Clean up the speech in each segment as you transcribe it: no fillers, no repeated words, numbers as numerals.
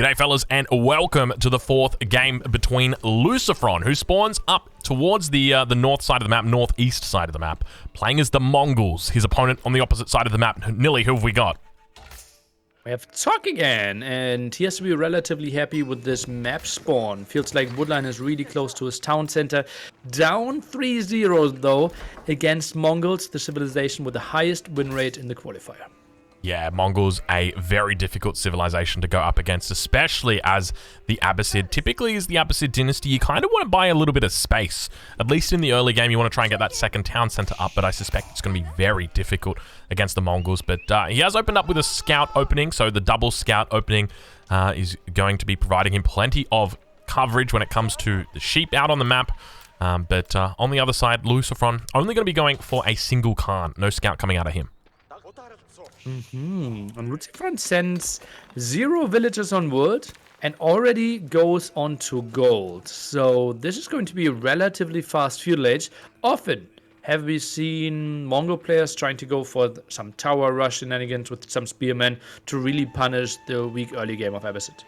G'day fellas, and welcome to the fourth game between LucifroN, who spawns up towards the north side of the map, northeast side of the map, playing as the Mongols. His opponent on the opposite side of the map. Nili, who have we got? We have Talk again, and he has to be relatively happy with this map spawn. Feels like Woodline is really close to his town center. Down 3-0 though, against Mongols, the civilization with the highest win rate in the qualifier. Yeah, Mongols, a very difficult civilization to go up against, especially as the Abbasid. Typically, as the Abbasid dynasty, you kind of want to buy a little bit of space. At least in the early game, you want to try and get that second town center up, but I suspect it's going to be very difficult against the Mongols. But he has opened up with a scout opening, so the double scout opening is going to be providing him plenty of coverage when it comes to the sheep out on the map. But on the other side, LucifroN only going to be going for a single Khan. No scout coming out of him. And LucifroN sends 0 villagers on wood and already goes on to gold. So this is going to be a relatively fast feudal age. Often have we seen Mongol players trying to go for some tower rush shenanigans with some spearmen to really punish the weak early game of Abbasid.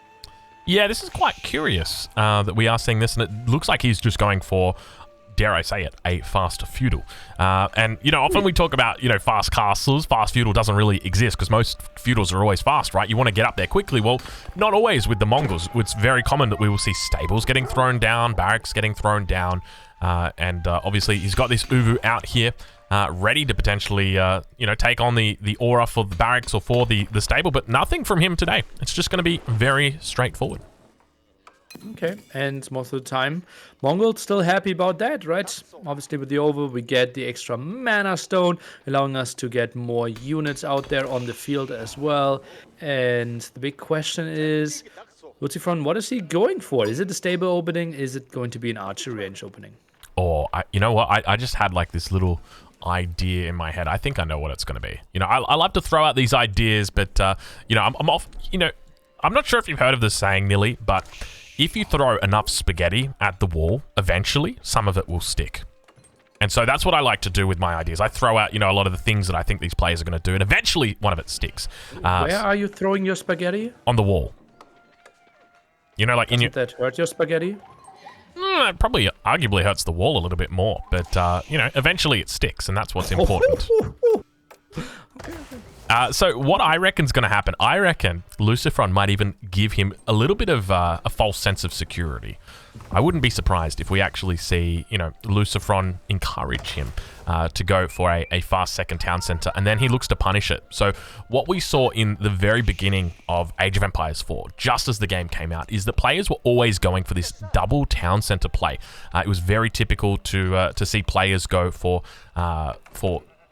Yeah, this is quite curious that we are seeing this, and it looks like he's just going for, dare I say it, a fast feudal. And, you know, often we talk about, you know, fast castles. Fast feudal doesn't really exist because most feudals are always fast, right? You want to get up there quickly. Well, not always with the Mongols. It's very common that we will see stables getting thrown down, barracks getting thrown down. And obviously, he's got this Uvu out here ready to potentially, you know, take on the aura for the barracks or for the stable. But nothing from him today. It's just going to be very straightforward. Okay, and most of the time, Mongols still happy about that, right? Obviously, with the over, we get the extra mana stone, allowing us to get more units out there on the field as well. And the big question is, LucifroN, what is he going for? Is it a stable opening? Is it going to be an archery range opening? Oh, you know what? I just had like this little idea in my head. I think I know what it's going to be. You know, I love to throw out these ideas, but, you know, I'm off, you know, I'm not sure if you've heard of this saying, Nili, but if you throw enough spaghetti at the wall, eventually some of it will stick. And so that's what I like to do with my ideas. I throw out, you know, a lot of the things that I think these players are going to do, and eventually one of it sticks. Where are you throwing your spaghetti? On the wall. You know, like Doesn't that hurt your spaghetti? It probably arguably hurts the wall a little bit more, but, you know, eventually it sticks, and that's what's important. So what I reckon's going to happen, I reckon LucifroN might even give him a little bit of a false sense of security. I wouldn't be surprised if we actually see, you know, LucifroN encourage him to go for a fast second town center, and then he looks to punish it. So what we saw in the very beginning of Age of Empires 4, just as the game came out, is that players were always going for this double town center play. It was very typical to see players go for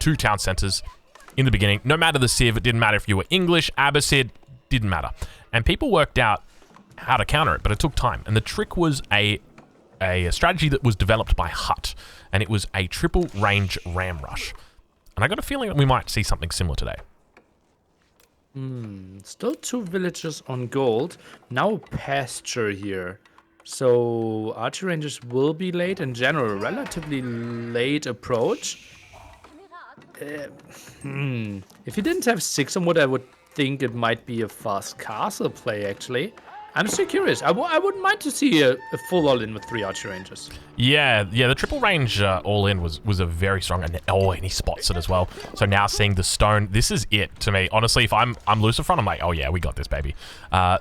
2 town centers in the beginning. No matter the civ, it didn't matter if you were English, Abbasid, didn't matter. And people worked out how to counter it, but it took time. And the trick was a strategy that was developed by Hut, and it was a triple range ram rush. And I got a feeling that we might see something similar today. Still 2 villagers on gold. Now pasture here. So archer rangers will be late in general. Relatively late approach. If you didn't have 6 on wood, I would think it might be a fast castle play, actually. I'm still curious. I wouldn't mind to see a full all-in with 3 archer rangers. Yeah, the triple range all-in was a very strong, and he spots it as well. So now seeing the stone, this is it to me. Honestly, if I'm LucifroN, I'm like, oh yeah, we got this, baby.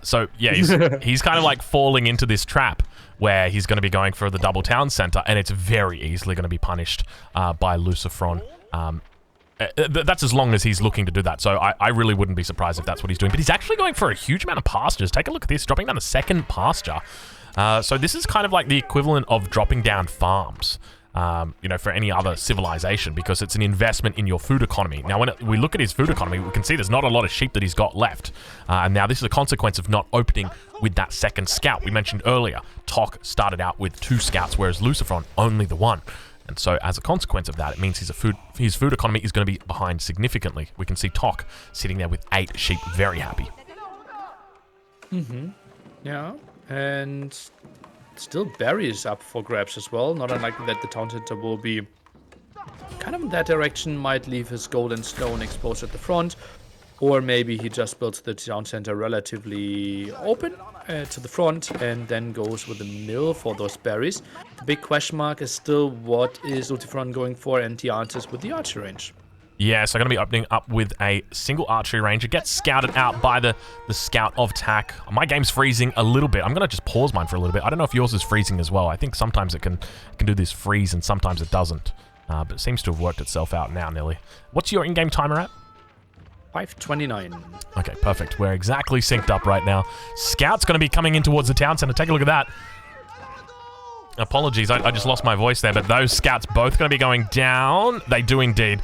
So yeah, he's kind of like falling into this trap where he's going to be going for the double town center, and it's very easily going to be punished by LucifroN. That's as long as he's looking to do that. So I really wouldn't be surprised if that's what he's doing. But he's actually going for a huge amount of pastures. Take a look at this, dropping down a second pasture. So this is kind of like the equivalent of dropping down farms, you know, for any other civilization, because it's an investment in your food economy. Now, when we look at his food economy, we can see there's not a lot of sheep that he's got left. And now this is a consequence of not opening with that second scout. We mentioned earlier, Tok started out with 2 scouts, whereas LucifroN only the 1. And so as a consequence of that, it means his food economy is going to be behind significantly. We can see Tok sitting there with 8 sheep, very happy. Yeah, and still berries up for grabs as well. Not unlikely that the town center will be kind of in that direction, might leave his gold and stone exposed at the front. Or maybe he just builds the town center relatively open to the front and then goes with the mill for those berries. The big question mark is still what is LucifroN going for, and the answer is with the archery range. Yeah, so I'm going to be opening up with a single archery range. It gets scouted out by the scout of tack. My game's freezing a little bit. I'm going to just pause mine for a little bit. I don't know if yours is freezing as well. I think sometimes it can do this freeze and sometimes it doesn't. But it seems to have worked itself out now, Nili. What's your in-game timer at? 5:29. Okay, perfect. We're exactly synced up right now. Scout's going to be coming in towards the town center. Take a look at that. Apologies, I just lost my voice there, but those scouts both going to be going down. They do indeed.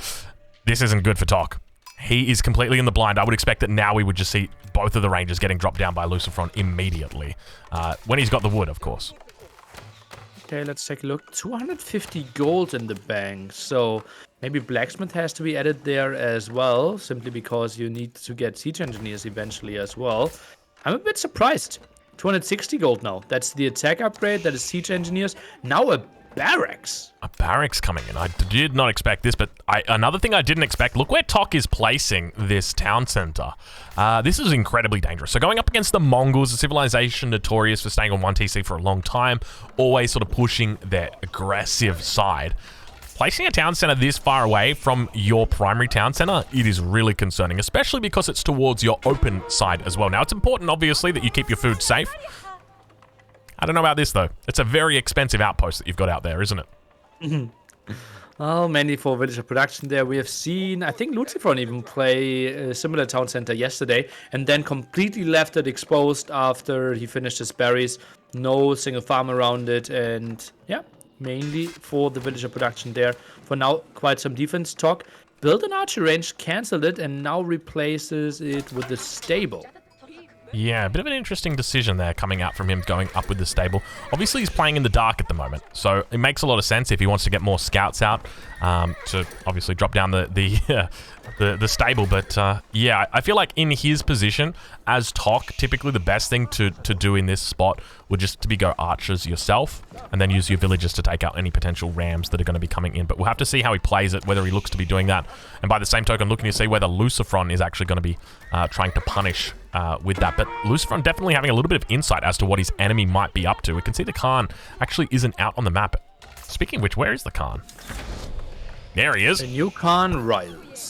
This isn't good for Tok. He is completely in the blind. I would expect that now we would just see both of the Rangers getting dropped down by LucifroN immediately. When he's got the wood, of course. Okay, let's take a look. 250 gold in the bank. So maybe blacksmith has to be added there as well, simply because you need to get siege engineers eventually as well. I'm a bit surprised. 260 gold now. That's the attack upgrade. That is siege engineers. Now a barracks. A barracks coming in. I did not expect this, but another thing I didn't expect, look where Tok is placing this town center. This is incredibly dangerous. So going up against the Mongols, a civilization notorious for staying on 1 TC for a long time, always sort of pushing their aggressive side. Placing a town center this far away from your primary town center, it is really concerning, especially because it's towards your open side as well. Now, it's important, obviously, that you keep your food safe. I don't know about this, though. It's a very expensive outpost that you've got out there, isn't it? Well, mainly for villager production there. We have seen, I think LucifroN even play a similar town center yesterday and then completely left it exposed after he finished his berries. No single farm around it, and yeah, mainly for the villager production there. For now, quite some defense talk. Built an archer range, cancelled it, and now replaces it with the stable. Yeah, a bit of an interesting decision there coming out from him going up with the stable. Obviously, he's playing in the dark at the moment, so it makes a lot of sense if he wants to get more scouts out to obviously drop down the stable. But yeah, I feel like in his position as Tok, typically the best thing to do in this spot would just to be go archers yourself and then use your villagers to take out any potential rams that are going to be coming in. But we'll have to see how he plays it, whether he looks to be doing that. And by the same token, looking to see whether LucifroN is actually going to be trying to punish with that. But LucifroN definitely having a little bit of insight as to what his enemy might be up to. We can see the Khan actually isn't out on the map. Speaking of which, where is the Khan? There he is. The new Khan rises.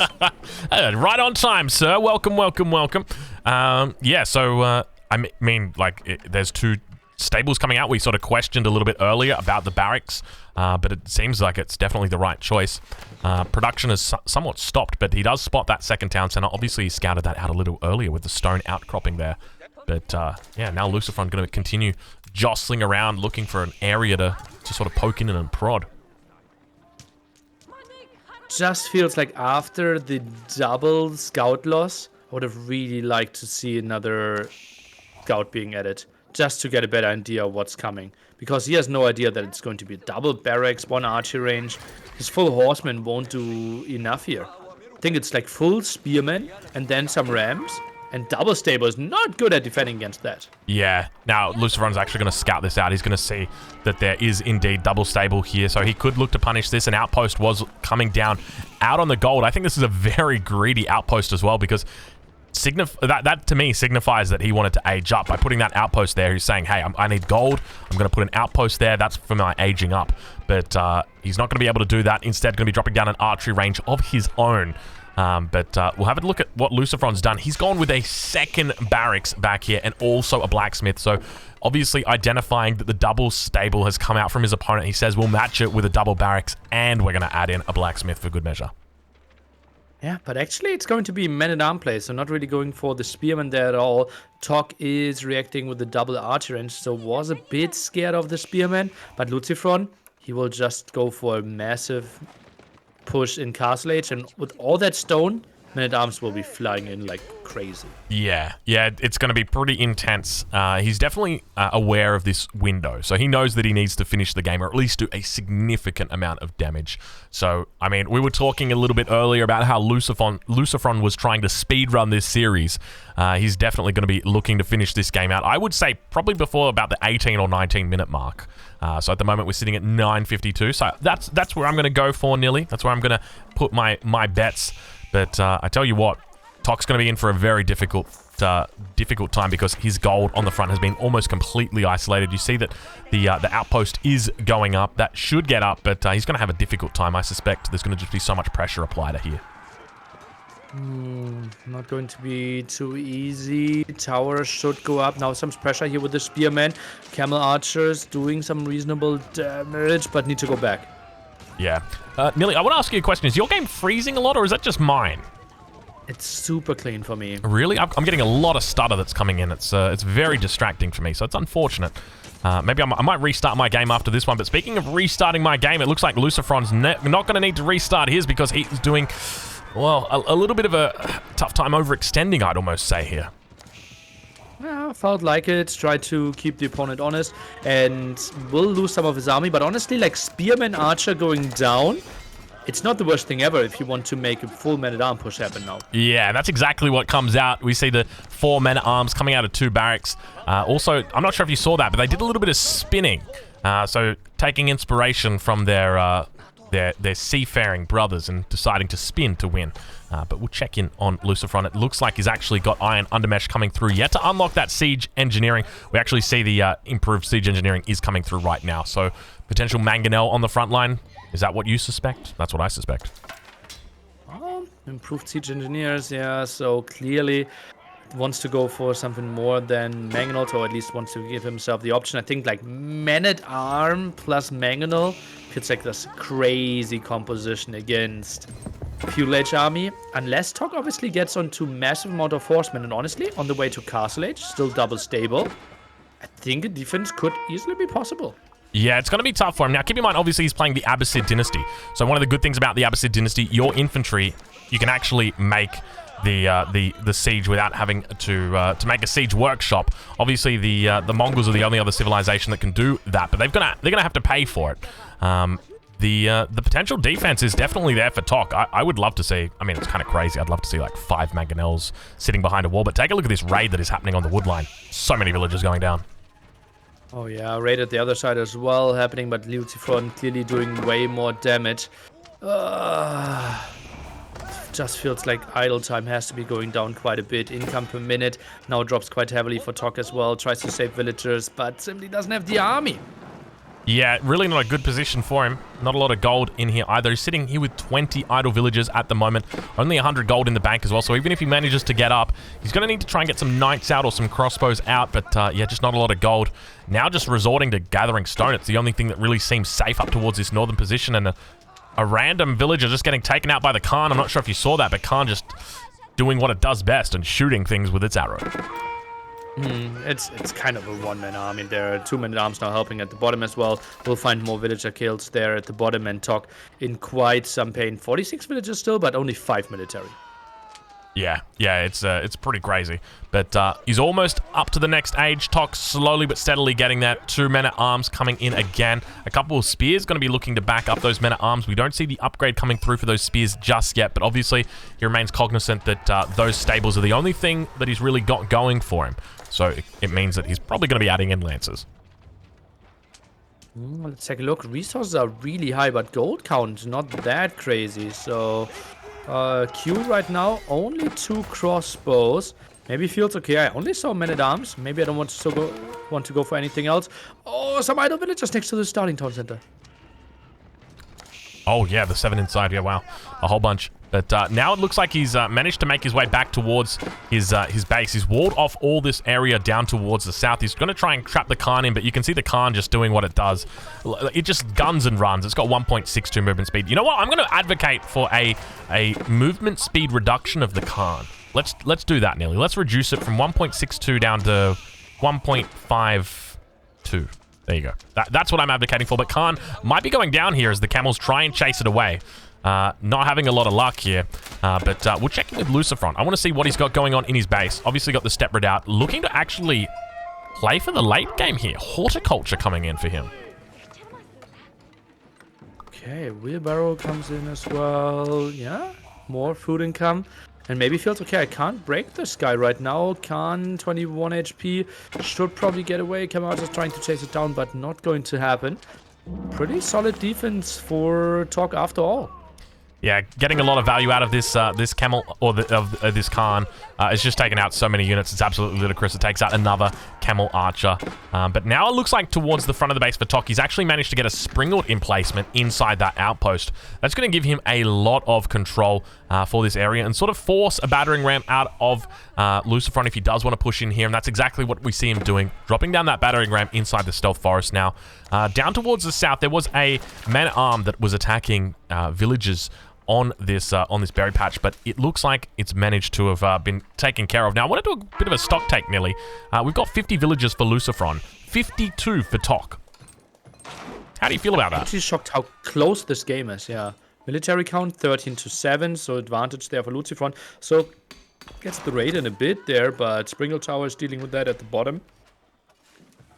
Right on time, sir. Welcome, welcome, welcome. Yeah, so, I mean, like, there's two stables coming out. We sort of questioned a little bit earlier about the barracks, but it seems like it's definitely the right choice. Production has somewhat stopped, but he does spot that second town center. Obviously, he scouted that out a little earlier with the stone outcropping there. But, yeah, now LucifroN going to continue jostling around, looking for an area to sort of poke in and prod. Just feels like after the double scout loss, I would have really liked to see another scout being added, just to get a better idea of what's coming. Because he has no idea that it's going to be double barracks, one archer range. His full horseman won't do enough here. I think it's like full spearmen and then some rams. And double stable is not good at defending against that. Yeah. Now, LucifroN's actually going to scout this out. He's going to see that there is indeed double stable here. So he could look to punish this. An outpost was coming down out on the gold. I think this is a very greedy outpost as well, because that to me signifies that he wanted to age up. By putting that outpost there, he's saying, hey, I need gold. I'm going to put an outpost there. That's for my aging up. But he's not going to be able to do that. Instead, going to be dropping down an archery range of his own. But we'll have a look at what LucifroN's done. He's gone with a second barracks back here and also a blacksmith. So obviously identifying that the double stable has come out from his opponent. He says we'll match it with a double barracks and we're going to add in a blacksmith for good measure. Yeah, but actually it's going to be men-at-arm play, so not really going for the spearman there at all. Tok is reacting with the double archer range, so was a bit scared of the spearman. But LucifroN, he will just go for a massive push in Castle Age, and with all that stone, men-at-arms will be flying in like crazy. Yeah, it's going to be pretty intense. He's definitely aware of this window, so he knows that he needs to finish the game, or at least do a significant amount of damage. So, I mean, we were talking a little bit earlier about how LucifroN was trying to speedrun this series. He's definitely going to be looking to finish this game out. I would say probably before about the 18 or 19 minute mark. So at the moment we're sitting at 9:52. So that's where I'm going to go for, Nili. That's where I'm going to put my bets. But I tell you what, Tok's going to be in for a very difficult time because his gold on the front has been almost completely isolated. You see that the outpost is going up. That should get up, but he's going to have a difficult time. I suspect there's going to just be so much pressure applied here. Not going to be too easy. Tower should go up. Now some pressure here with the spearmen. Camel archers doing some reasonable damage, but need to go back. Yeah. Nili, I want to ask you a question. Is your game freezing a lot, or is that just mine? It's super clean for me. Really? I'm getting a lot of stutter that's coming in. It's very distracting for me, so it's unfortunate. Maybe I might restart my game after this one, but speaking of restarting my game, it looks like LucifroN's not going to need to restart his because he's doing... well, a little bit of a tough time overextending, I'd almost say here. Yeah, felt like it. Tried to keep the opponent honest and will lose some of his army. But honestly, like Spearman Archer going down, it's not the worst thing ever if you want to make a full man-at-arm push happen now. Yeah, that's exactly what comes out. We see the 4 men-at-arms coming out of 2 barracks. Also, I'm not sure if you saw that, but they did a little bit of spinning. So taking inspiration from their seafaring brothers and deciding to spin to win. But we'll check in on LucifroN. It looks like he's actually got Iron Undermesh coming through yet to unlock that siege engineering. We actually see the improved siege engineering is coming through right now. So potential mangonel on the front line. Is that what you suspect? That's what I suspect. Improved siege engineers, yeah. So clearly wants to go for something more than mangonel, or at least wants to give himself the option. I think like man-at-arm plus mangonel feels like this crazy composition against Fuel Age army, unless Tok obviously gets onto massive amount of horsemen, and honestly, on the way to Castle Age, still double stable, I think a defense could easily be possible. Yeah, it's going to be tough for him. Now, keep in mind, obviously, he's playing the Abbasid dynasty. So one of the good things about the Abbasid dynasty, your infantry, you can actually make the siege without having to make a siege workshop. Obviously, the Mongols are the only other civilization that can do that, but they're gonna have to pay for it. The potential defense is definitely there for Tok. I would love to see, I mean, it's kind of crazy. I'd love to see like 5 mangonels sitting behind a wall, but take a look at this raid that is happening on the wood line. So many villagers going down. Oh yeah, raid at the other side as well happening, but LucifroN clearly doing way more damage. Just feels like idle time has to be going down quite a bit. Income per minute now drops quite heavily for Tok as well. Tries to save villagers, but simply doesn't have the army. Yeah, really not a good position for him. Not a lot of gold in here either. He's sitting here with 20 idle villagers at the moment. Only 100 gold in the bank as well. So even if he manages to get up, he's going to need to try and get some knights out or some crossbows out. But yeah, just not a lot of gold. Now just resorting to gathering stone. It's the only thing that really seems safe up towards this northern position. And a random villager just getting taken out by the Khan. I'm not sure if you saw that, but Khan just doing what it does best and shooting things with its arrow. It's kind of a one-man army. There are 2 men-at-arms now helping at the bottom as well. We'll find more villager kills there at the bottom, and Tok in quite some pain. 46 villagers still, but only 5 military. Yeah, it's pretty crazy. But he's almost up to the next age. Tok slowly but steadily getting that. 2 men-at-arms coming in again. A couple of spears going to be looking to back up those men-at-arms. We don't see the upgrade coming through for those spears just yet, but obviously he remains cognizant that those stables are the only thing that he's really got going for him. So it means that he's probably going to be adding in lancers. Let's take a look. Resources are really high, but gold count not that crazy. So Q right now, only 2 crossbows. Maybe feels okay. I only saw men-at-arms. Maybe I don't want to go for anything else. Oh, some idle villagers next to the starting town center. Oh yeah, the 7 inside. Yeah, wow, a whole bunch. But now it looks like he's managed to make his way back towards his base. He's walled off all this area down towards the south. He's going to try and trap the Khan in, but you can see the Khan just doing what it does. It just guns and runs. It's got 1.62 movement speed. You know what? I'm going to advocate for a movement speed reduction of the Khan. Let's do that, Nili. Let's reduce it from 1.62 down to 1.52. There you go. That's what I'm advocating for. But Khan might be going down here as the camels try and chase it away. Not having a lot of luck here, but we'll check in with LucifroN. I want to see what he's got going on in his base. Obviously got the step redoubt, looking to actually play for the late game here. Horticulture coming in for him. Okay, wheelbarrow comes in as well. Yeah, more food income. And maybe feels okay. I can't break this guy right now. Khan, 21 HP. Should probably get away. Kamara's trying to chase it down, but not going to happen. Pretty solid defense for Tok after all. Yeah, getting a lot of value out of this this camel, or this Khan. It's just taken out so many units. It's absolutely ludicrous. It takes out another camel archer. But now it looks like towards the front of the base for Tok, he's actually managed to get a springled emplacement inside that outpost. That's going to give him a lot of control for this area and sort of force a battering ram out of LucifroN if he does want to push in here. And that's exactly what we see him doing, dropping down that battering ram inside the stealth forest now. Down towards the south, there was a man-at-arm that was attacking villages on this berry patch, but it looks like it's managed to have been taken care of. Now, I want to do a bit of a stock take, Nili. We've got 50 villagers for LucifroN, 52 for Tok. How do you feel about that? I'm actually shocked how close this game is, yeah. Military count 13-7, so advantage there for LucifroN. So, gets the raid in a bit there, but Springle Tower is dealing with that at the bottom.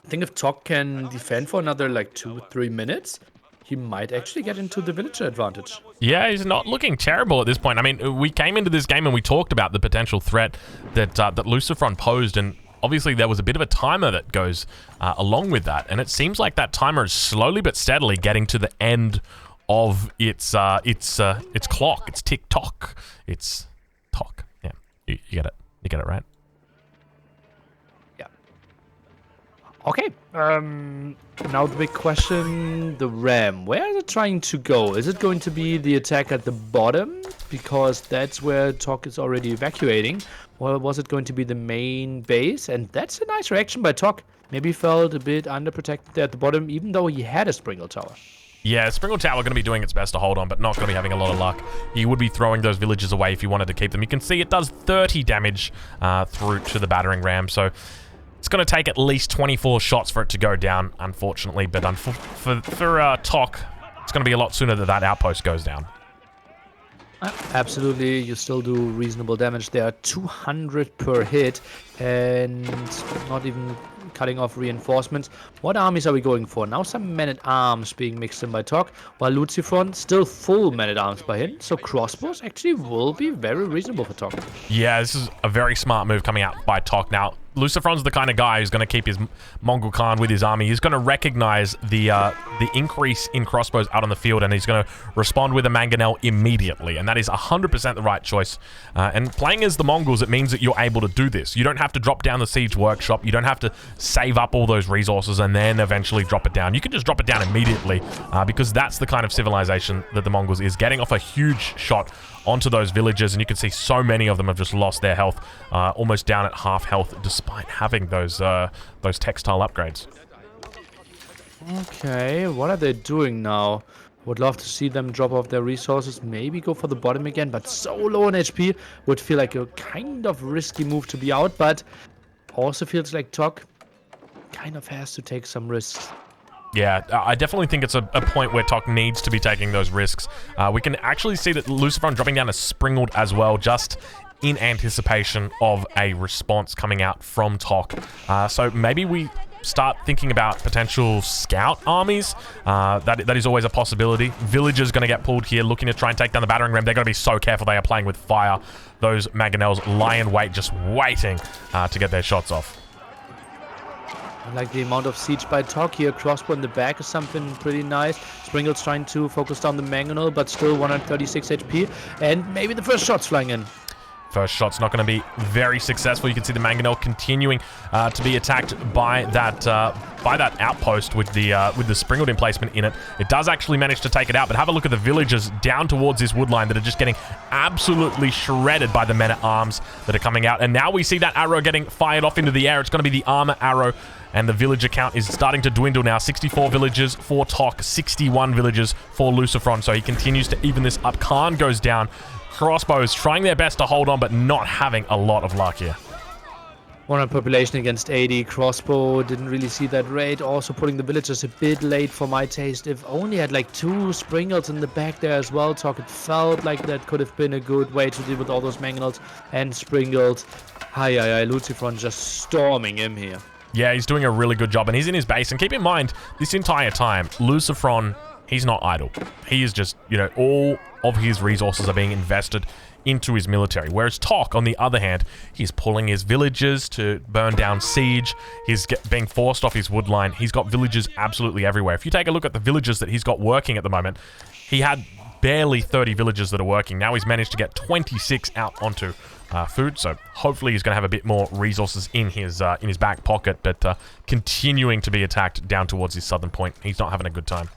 I think if Tok can defend for another, like, 2-3 minutes, he might actually get into the villager advantage. Yeah, he's not looking terrible at this point. I mean, we came into this game and we talked about the potential threat that that LucifroN posed, and obviously there was a bit of a timer that goes along with that, and it seems like that timer is slowly but steadily getting to the end of its clock. It's tick-tock. It's Tok. Yeah, you get it. You get it right. Okay, now the big question, the ram. Where is it trying to go? Is it going to be the attack at the bottom? Because that's where Tok is already evacuating. Or was it going to be the main base? And that's a nice reaction by Tok. Maybe felt a bit underprotected there at the bottom, even though he had a Springle Tower. Yeah, Springle Tower going to be doing its best to hold on, but not going to be having a lot of luck. He would be throwing those villagers away if he wanted to keep them. You can see it does 30 damage through to the battering ram, so it's going to take at least 24 shots for it to go down, unfortunately. But for Tok, it's going to be a lot sooner that that outpost goes down. Absolutely, you still do reasonable damage there. 200 per hit, and not even cutting off reinforcements. What armies are we going for? Now some men-at-arms being mixed in by Tok, while LucifroN still full men-at-arms by him. So crossbows actually will be very reasonable for Tok. Yeah, this is a very smart move coming out by Tok. Now, LucifroN's the kind of guy who's going to keep his Mongol Khan with his army. He's going to recognize the increase in crossbows out on the field, and he's going to respond with a mangonel immediately, and that is 100% the right choice. And playing as the Mongols, it means that you're able to do this. You don't have to drop down the siege workshop. You don't have to save up all those resources and then eventually drop it down. You can just drop it down immediately because that's the kind of civilization that the Mongols is, getting off a huge shot onto those villagers, and you can see so many of them have just lost their health, almost down at half health, despite having those textile upgrades. Okay, what are they doing now? Would love to see them drop off their resources, maybe go for the bottom again, but so low on HP would feel like a kind of risky move to be out, but also feels like Tok kind of has to take some risks. Yeah, I definitely think it's a point where Tok needs to be taking those risks. We can actually see that LucifroN dropping down a Springled as well, just in anticipation of a response coming out from Tok. So maybe we start thinking about potential scout armies. That is always a possibility. Villagers going to get pulled here, looking to try and take down the battering ram. They're going to be so careful. They are playing with fire. Those mangonels lie in wait, just waiting to get their shots off. I like the amount of siege by Tok here. Crossbow in the back is something pretty nice. Springle's trying to focus down the mangonel, but still 136 HP. And maybe the first shot's flying in. First shot's not going to be very successful. You can see the mangonel continuing to be attacked by that outpost with the springled emplacement in it. It does actually manage to take it out, but have a look at the villagers down towards this woodline that are just getting absolutely shredded by the men-at-arms that are coming out. And now we see that arrow getting fired off into the air. It's going to be the armor arrow, and the villager count is starting to dwindle now. 64 villagers for Tok, 61 villagers for LucifroN. So he continues to even this up. Khan goes down. Crossbows trying their best to hold on, but not having a lot of luck here. 100 population against 80. Crossbow didn't really see that raid. Also putting the villagers a bit late for my taste. If only had like 2 Springles in the back there as well, Tok, it felt like that could have been a good way to deal with all those mangonels and Springles. Hi, LucifroN just storming him here. Yeah, he's doing a really good job, and he's in his base. And keep in mind, this entire time, LucifroN, he's not idle. He is just, you know, all of his resources are being invested into his military. Whereas Tok, on the other hand, he's pulling his villagers to burn down siege. He's being forced off his woodline. He's got villagers absolutely everywhere. If you take a look at the villagers that he's got working at the moment, he had barely 30 villagers that are working. Now he's managed to get 26 out onto food, so hopefully he's going to have a bit more resources in his back pocket, but continuing to be attacked down towards his southern point. He's not having a good time.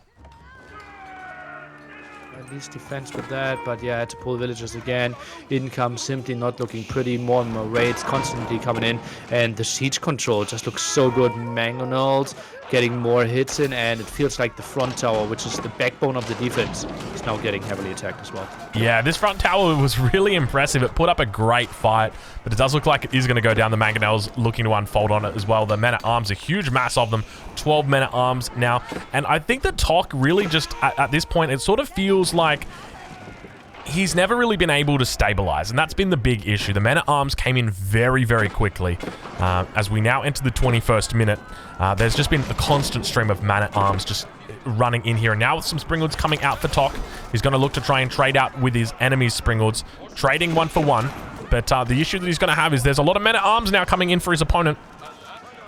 At least defense with that, but yeah, had to pull villagers again. Income simply not looking pretty. More and more raids constantly coming in, and the siege control just looks so good. Mangonels getting more hits in, and it feels like the front tower, which is the backbone of the defense, is now getting heavily attacked as well. Yeah, this front tower was really impressive. It put up a great fight, but it does look like it is going to go down. The Mangonels looking to unfold on it as well. The men-at-arms, a huge mass of them, 12 men-at-arms now, and I think that Tok really just, at this point, it sort of feels like he's never really been able to stabilize, and that's been the big issue. The men-at-arms came in very, very quickly. As we now enter the 21st minute, there's just been a constant stream of men-at-arms just running in here, and now with some Springlords coming out for Tok, he's going to look to try and trade out with his enemy's Springlords, trading 1 for 1, but the issue that he's going to have is there's a lot of men-at-arms now coming in for his opponent,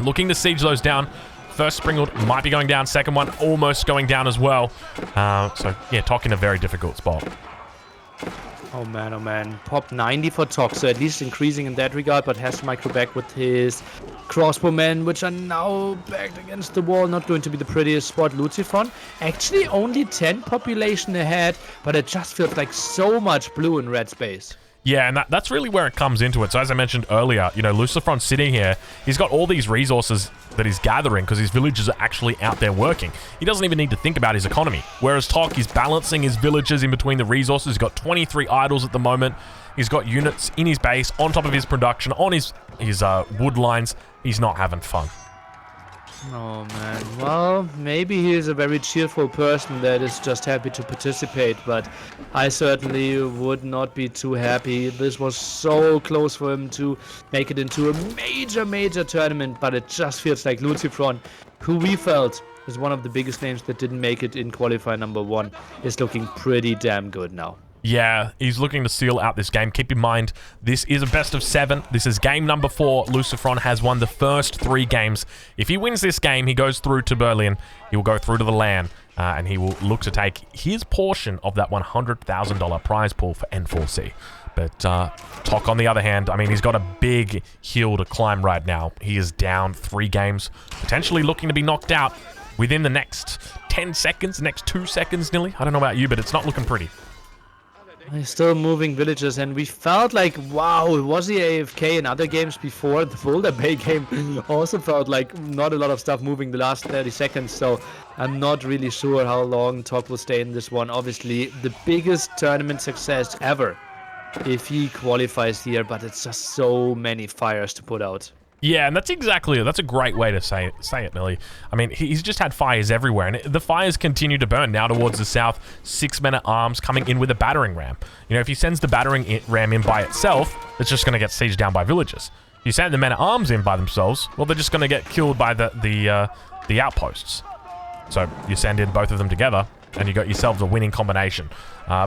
looking to siege those down. First Springlord might be going down, second one almost going down as well. So yeah, Tok in a very difficult spot. Oh man, pop 90 for Tok, so at least increasing in that regard, but has to micro back with his crossbowmen, which are now backed against the wall. Not going to be the prettiest spot. LucifroN actually only 10 population ahead, but it just feels like so much blue and red space. Yeah, and that's really where it comes into it. So as I mentioned earlier, you know, LucifroN sitting here, he's got all these resources that he's gathering because his villagers are actually out there working. He doesn't even need to think about his economy. Whereas Tok, he's balancing his villagers in between the resources. He's got 23 idols at the moment. He's got units in his base, on top of his production, on his wood lines. He's not having fun. Oh man, well, maybe he is a very cheerful person that is just happy to participate, but I certainly would not be too happy. This was so close for him to make it into a major tournament, but it just feels like LucifroN, who we felt is one of the biggest names that didn't make it in qualifier number 1, is looking pretty damn good now. Yeah, he's looking to seal out this game. Keep in mind, this is a best of 7. This is game number 4. LucifroN has won the first 3 games. If he wins this game, he goes through to Berlin. He will go through to the LAN, and he will look to take his portion of that $100,000 prize pool for N4C. But Tok, on the other hand, I mean, he's got a big hill to climb right now. He is down 3 games, potentially looking to be knocked out within the next 10 seconds, next 2 seconds, Nili. I don't know about you, but it's not looking pretty. He's still moving villagers, and we felt like, wow, was he AFK in other games before? The Boulder Bay game also felt like not a lot of stuff moving the last 30 seconds, so I'm not really sure how long Tok will stay in this one. Obviously, the biggest tournament success ever if he qualifies here, but it's just so many fires to put out. Yeah, and that's a great way to say it, Nili. I mean, he's just had fires everywhere, and the fires continue to burn now towards the south. 6 men-at-arms coming in with a battering ram. You know, if he sends the battering ram in by itself, it's just going to get sieged down by villagers. You send the men-at-arms in by themselves, well, they're just going to get killed by the outposts. So you send in both of them together, and you got yourselves a winning combination.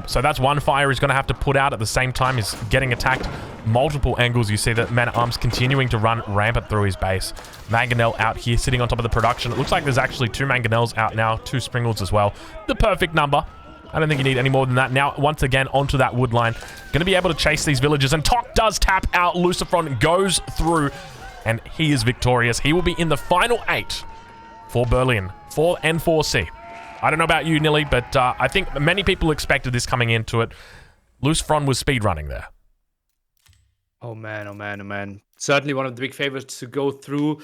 So that's one fire he's going to have to put out at the same time. He's getting attacked multiple angles. You see that man-at-arms continuing to run rampant through his base. Mangonel out here sitting on top of the production. It looks like there's actually 2 Mangonels out now, 2 Springlords as well. The perfect number. I don't think you need any more than that. Now, once again, onto that wood line. Going to be able to chase these villagers, and Tok does tap out. LucifroN goes through, and he is victorious. He will be in the final 8 for Berlin, for N4C. I don't know about you, Nili, but I think many people expected this coming into it. LucifroN was speedrunning there. Oh man. Certainly one of the big favorites to go through.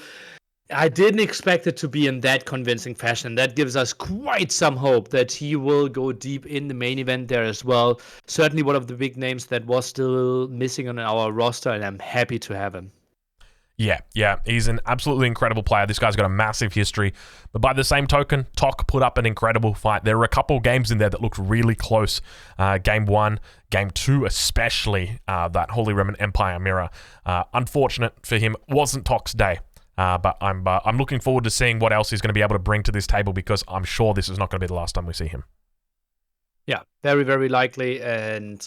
I didn't expect it to be in that convincing fashion. That gives us quite some hope that he will go deep in the main event there as well. Certainly one of the big names that was still missing on our roster, and I'm happy to have him. Yeah, he's an absolutely incredible player. This guy's got a massive history. But by the same token, Tok put up an incredible fight. There were a couple games in there that looked really close. Game 1, Game 2 especially, that Holy Roman Empire mirror. Unfortunate for him, wasn't Tok's day. But I'm looking forward to seeing what else he's going to be able to bring to this table, because I'm sure this is not going to be the last time we see him. Yeah, very, very likely. And,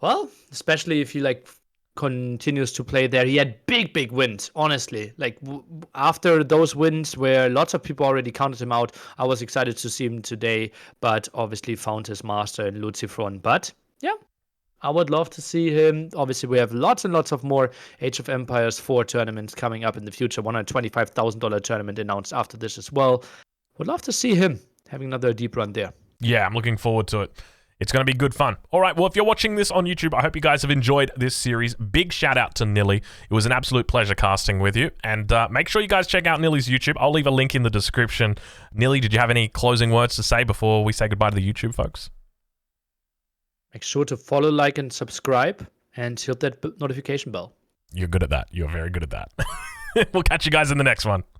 well, especially if you, continues to play there. He had big wins, honestly. Like after those wins where lots of people already counted him out, I was excited to see him today, but obviously found his master in LucifroN. But yeah, I would love to see him. Obviously, we have lots and lots of more Age of Empires 4 tournaments coming up in the future. $125,000 tournament announced after this as well. Would love to see him having another deep run there. Yeah, I'm looking forward to it. It's going to be good fun. All right, well, if you're watching this on YouTube, I hope you guys have enjoyed this series. Big shout out to Nili. It was an absolute pleasure casting with you. And make sure you guys check out Nili's YouTube. I'll leave a link in the description. Nili, did you have any closing words to say before we say goodbye to the YouTube folks? Make sure to follow, like, and subscribe, and hit that notification bell. You're good at that. You're very good at that. We'll catch you guys in the next one.